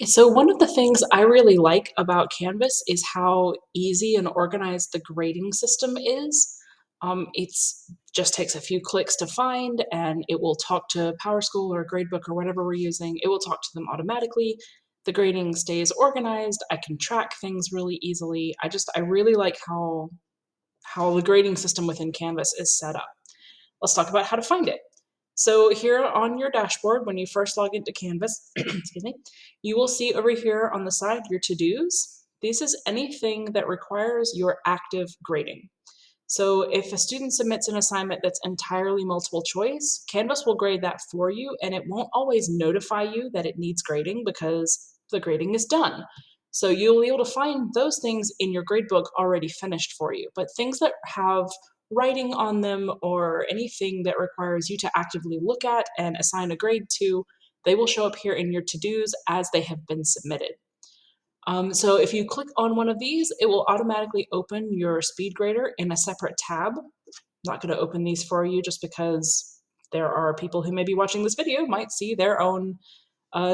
So one of the things I really like about Canvas is how easy and organized the grading system is. It's just takes a few clicks to find, and it will talk to PowerSchool or Gradebook or whatever we're using. It will talk to them automatically. The grading stays organized. I can track things really easily. I really like how the grading system within Canvas is set up. Let's talk about how to find it. So here on your dashboard, when you first log into Canvas, excuse me, you will see over here on the side your to-dos. This is anything that requires your active grading. So if a student submits an assignment that's entirely multiple choice, Canvas will grade that for you, and it won't always notify you that it needs grading because the grading is done. So you'll be able to find those things in your gradebook already finished for you. But things that have writing on them or anything that requires you to actively look at and assign a grade to, they will show up here in your to-dos as they have been submitted. So if you click on one of these, it will automatically open your Speedgrader in a separate tab. I'm not going to open these for you just because there are people who may be watching this video might see their own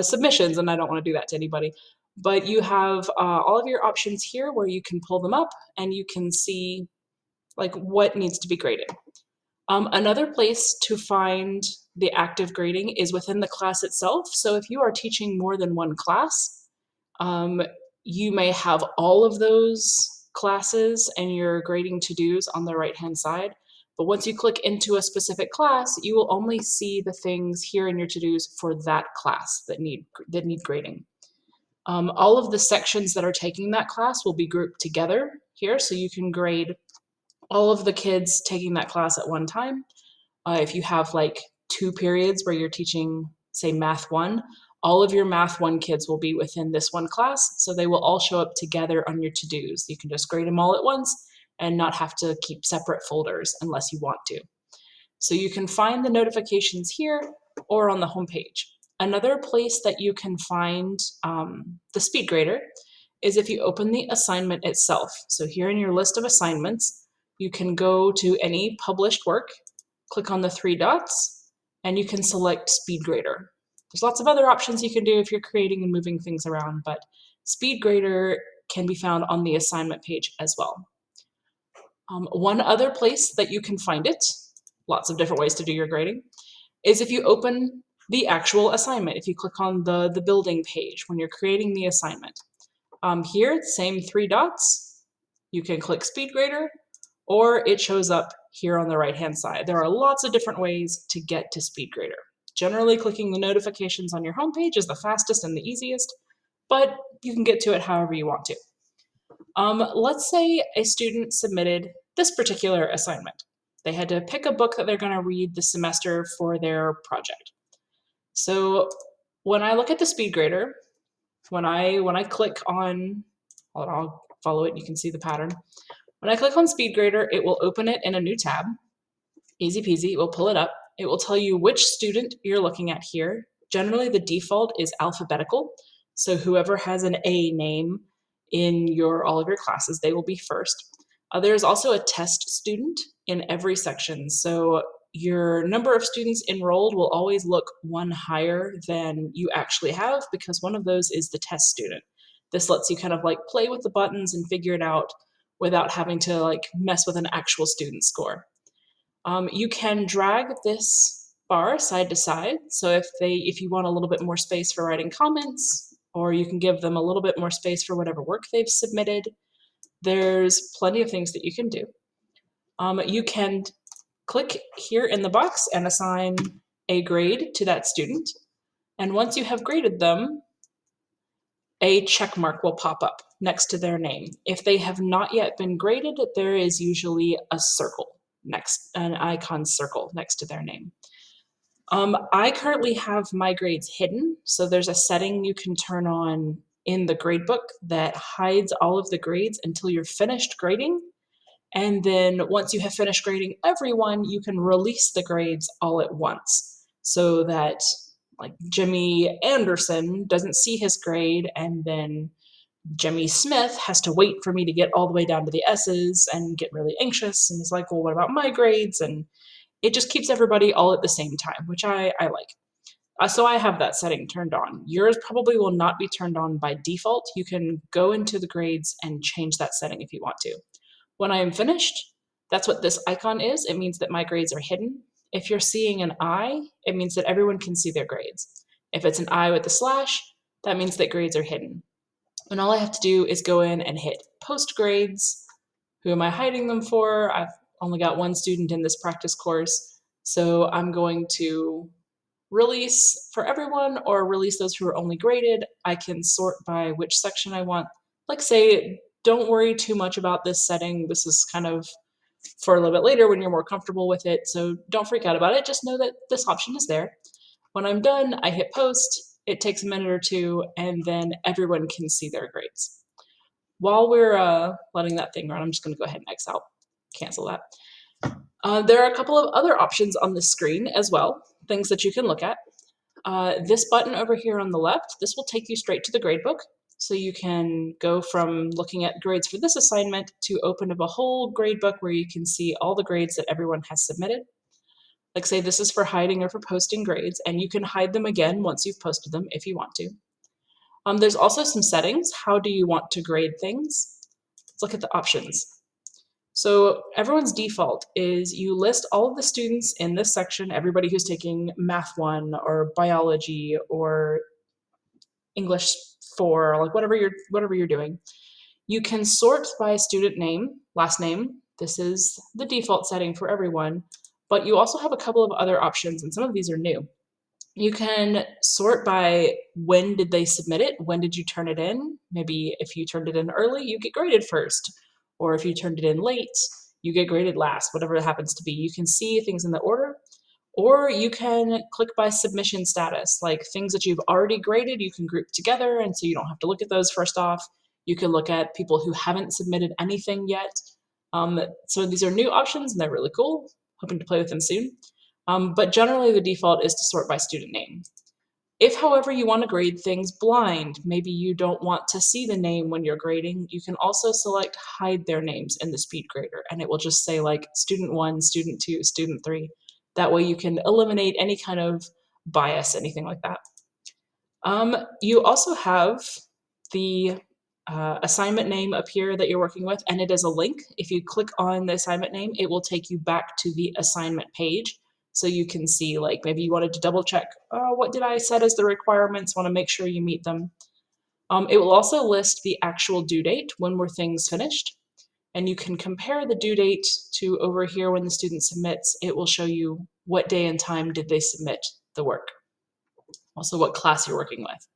submissions, and I don't want to do that to anybody. But you have all of your options here where you can pull them up and you can see like what needs to be graded. Another place to find the active grading is within the class itself. So if you are teaching more than one class, um, you may have all of those classes and your grading to-dos on the right-hand side. But once you click into a specific class, you will only see the things here in your to-dos for that class that need grading. All of the sections that are taking that class will be grouped together here, so you can grade all of the kids taking that class at one time. If you have like 2 periods where you're teaching, say, Math 1, all of your Math 1 kids will be within this one class, so they will all show up together on your to-dos. You can just grade them all at once and not have to keep separate folders unless you want to. So you can find the notifications here or on the home page. Another place that you can find the Speedgrader is if you open the assignment itself. So here in your list of assignments, you can go to any published work, click on the 3 dots, and you can select Speedgrader. There's lots of other options you can do if you're creating and moving things around, but Speedgrader can be found on the assignment page as well. One other place that you can find it, lots of different ways to do your grading, is if you open the actual assignment. If you click on the building page when you're creating the assignment. Here, same 3 dots, you can click Speedgrader, or it shows up here on the right-hand side. There are lots of different ways to get to Speedgrader. Generally, clicking the notifications on your homepage is the fastest and the easiest, but you can get to it however you want to. Let's say a student submitted this particular assignment. They had to pick a book that they're going to read this semester for their project. So when I look at the Speedgrader, when I click on, I'll follow it, you can see the pattern. When I click on Speedgrader, it will open it in a new tab. Easy peasy, it will pull it up. It will tell you which student you're looking at here. Generally, the default is alphabetical. So whoever has an A name in all of your classes, they will be first. There's also a test student in every section. So your number of students enrolled will always look one higher than you actually have because one of those is the test student. This lets you kind of like play with the buttons and figure it out without having to like mess with an actual student score. You can drag this bar side to side. So if you want a little bit more space for writing comments, or you can give them a little bit more space for whatever work they've submitted, there's plenty of things that you can do. You can click here in the box and assign a grade to that student. And once you have graded them, a check mark will pop up next to their name. If they have not yet been graded, there is usually a circle an icon circle next to their name. I currently have my grades hidden, so there's a setting you can turn on in the gradebook that hides all of the grades until you're finished grading. And then once you have finished grading everyone, you can release the grades all at once so that like Jimmy Anderson doesn't see his grade, and then Jimmy Smith has to wait for me to get all the way down to the S's and get really anxious. And he's like, well, what about my grades? And it just keeps everybody all at the same time, which I like. So I have that setting turned on. Yours probably will not be turned on by default. You can go into the grades and change that setting if you want to. When I am finished, that's what this icon is. It means that my grades are hidden. If you're seeing an I, it means that everyone can see their grades. If it's an I with a slash, that means that grades are hidden. And all I have to do is go in and hit post grades. Who am I hiding them for? I've only got one student in this practice course, so I'm going to release for everyone or release those who are only graded. I can sort by which section I want. Like say, don't worry too much about this setting. This is kind of for a little bit later when you're more comfortable with it. So don't freak out about it. Just know that this option is there. When I'm done, I hit post. It takes a minute or two, and then everyone can see their grades. While we're letting that thing run, I'm just going to go ahead and X out, cancel that. There are a couple of other options on the screen as well, things that you can look at. This button over here on the left, this will take you straight to the gradebook. So you can go from looking at grades for this assignment to open up a whole gradebook where you can see all the grades that everyone has submitted. Like say this is for hiding or for posting grades, and you can hide them again once you've posted them if you want to. There's also some settings. How do you want to grade things? Let's look at the options. So everyone's default is you list all of the students in this section, everybody who's taking Math 1 or Biology or English 4, like whatever you're doing. You can sort by student name, last name. This is the default setting for everyone, but you also have a couple of other options, and some of these are new. You can sort by when did they submit it, when did you turn it in. Maybe if you turned it in early, you get graded first, or if you turned it in late, you get graded last, whatever it happens to be. You can see things in the order, or you can click by submission status, like things that you've already graded, you can group together, and so you don't have to look at those first off. You can look at people who haven't submitted anything yet. So these are new options, and they're really cool. Hoping to play with them soon. But generally, the default is to sort by student name. If, however, you want to grade things blind, maybe you don't want to see the name when you're grading, you can also select hide their names in the Speedgrader, and it will just say like student 1, student 2, student 3. That way you can eliminate any kind of bias, anything like that. You also have the assignment name up here that you're working with, and it is a link. If you click on the assignment name, it will take you back to the assignment page. So you can see, like, maybe you wanted to double check, what did I set as the requirements? Want to make sure you meet them. It will also list the actual due date, when were things finished. And you can compare the due date to over here when the student submits. It will show you what day and time did they submit the work. Also what class you're working with.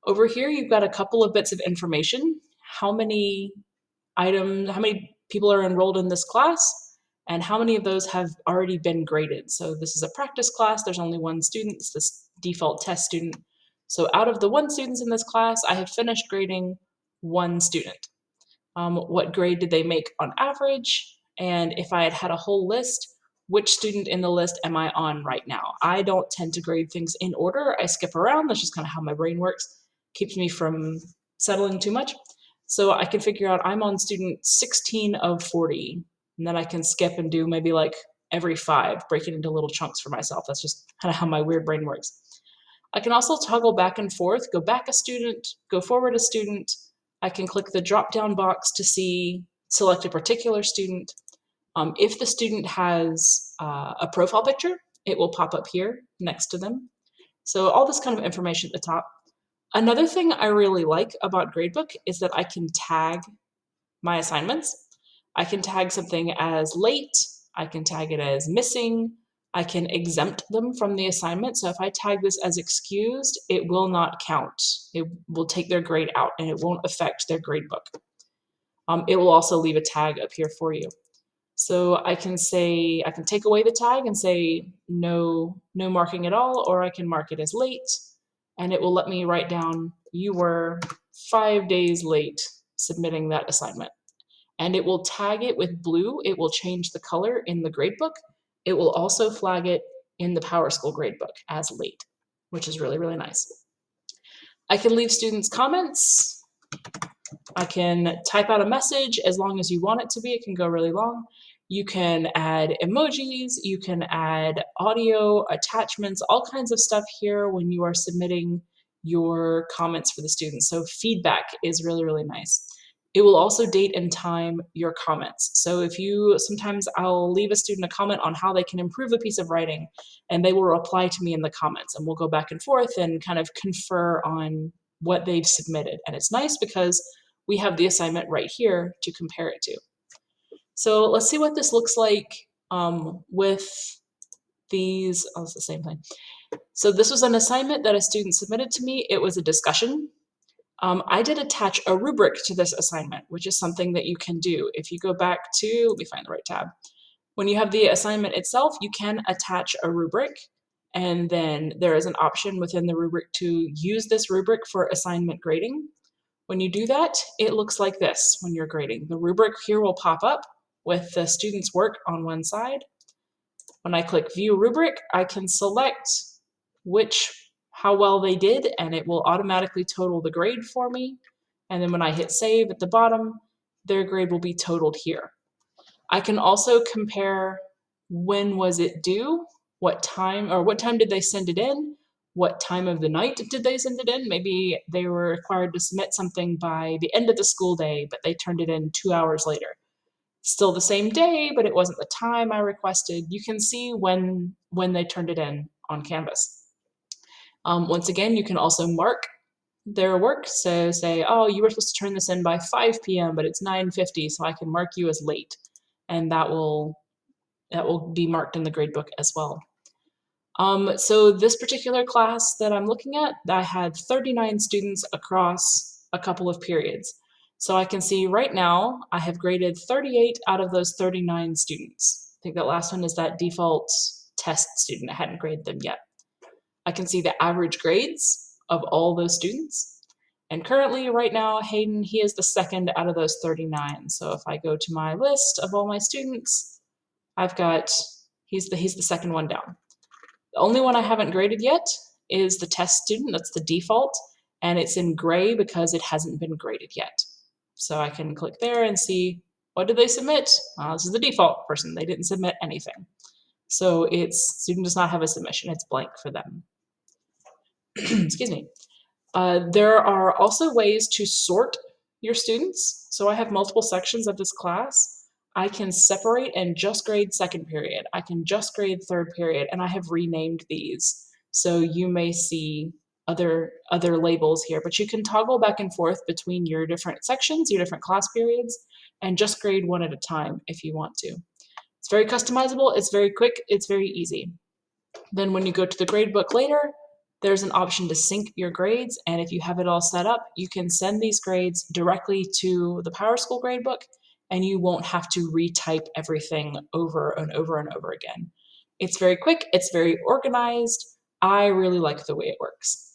Over here, you've got a couple of bits of information. How many people are enrolled in this class, and how many of those have already been graded. So this is a practice class. There's only one student. It's this default test student. So out of the 1 students in this class, I have finished grading 1 student. What grade did they make on average? And if I had had a whole list, which student in the list am I on right now? I don't tend to grade things in order. I skip around. That's just kind of how my brain works. Keeps me from settling too much. So I can figure out I'm on student 16 of 40, and then I can skip and do maybe like every 5, break it into little chunks for myself. That's just kind of how my weird brain works. I can also toggle back and forth, go back a student, go forward a student. I can click the drop-down box to select a particular student. If the student has a profile picture, it will pop up here next to them. So all this kind of information at the top. Another thing I really like about Gradebook is that I can tag my assignments. I can tag something as late, I can tag it as missing, I can exempt them from the assignment. So if I tag this as excused, it will not count. It will take their grade out and it won't affect their gradebook. It will also leave a tag up here for you. So I can take away the tag and say no marking at all, or I can mark it as late, and it will let me write down you were 5 days late submitting that assignment. And it will tag it with blue. It will change the color in the gradebook. It will also flag it in the PowerSchool gradebook as late, which is really, really nice. I can leave students comments. I can type out a message as long as you want it to be. It can go really long. You can add emojis, you can add audio attachments, all kinds of stuff here when you are submitting your comments for the students. So feedback is really, really nice. It will also date and time your comments. So if you, sometimes I'll leave a student a comment on how they can improve a piece of writing, and they will reply to me in the comments, and we'll go back and forth and kind of confer on what they've submitted. And it's nice because we have the assignment right here to compare it to. So let's see what this looks like with these. Oh, it's the same thing. So this was an assignment that a student submitted to me. It was a discussion. I did attach a rubric to this assignment, which is something that you can do. If you go back to, let me find the right tab. When you have the assignment itself, you can attach a rubric, and then there is an option within the rubric to use this rubric for assignment grading. When you do that, it looks like this when you're grading. The rubric here will pop up with the student's work on one side. When I click View Rubric, I can select how well they did, and it will automatically total the grade for me. And then when I hit Save at the bottom, their grade will be totaled here. I can also compare when was it due, what time did they send it in, what time of the night did they send it in. Maybe they were required to submit something by the end of the school day, but they turned it in 2 hours later. Still the same day, but it wasn't the time I requested. You can see when they turned it in on Canvas. Once again, you can also mark their work. So say, oh, you were supposed to turn this in by 5 p.m., but it's 9:50, so I can mark you as late. And that will be marked in the gradebook as well. So this particular class that I'm looking at, I had 39 students across a couple of periods. So I can see right now I have graded 38 out of those 39 students. I think that last one is that default test student. I hadn't graded them yet. I can see the average grades of all those students. And currently, right now, Hayden, he is the second out of those 39. So if I go to my list of all my students, I've got, he's the second one down. The only one I haven't graded yet is the test student. That's the default, and it's in gray because it hasn't been graded yet. So I can click there and see, what did they submit? This is the default person. They didn't submit anything. So student does not have a submission. It's blank for them. Excuse me. There are also ways to sort your students. So I have multiple sections of this class. I can separate and just grade second period. I can just grade third period, and I have renamed these. So you may see other labels here, but you can toggle back and forth between your different sections, your different class periods, and just grade one at a time if you want to. It's very customizable, it's very quick, it's very easy. Then when you go to the gradebook later, there's an option to sync your grades, and if you have it all set up, you can send these grades directly to the PowerSchool gradebook, and you won't have to retype everything over and over and over again. It's very quick, it's very organized. I really like the way it works.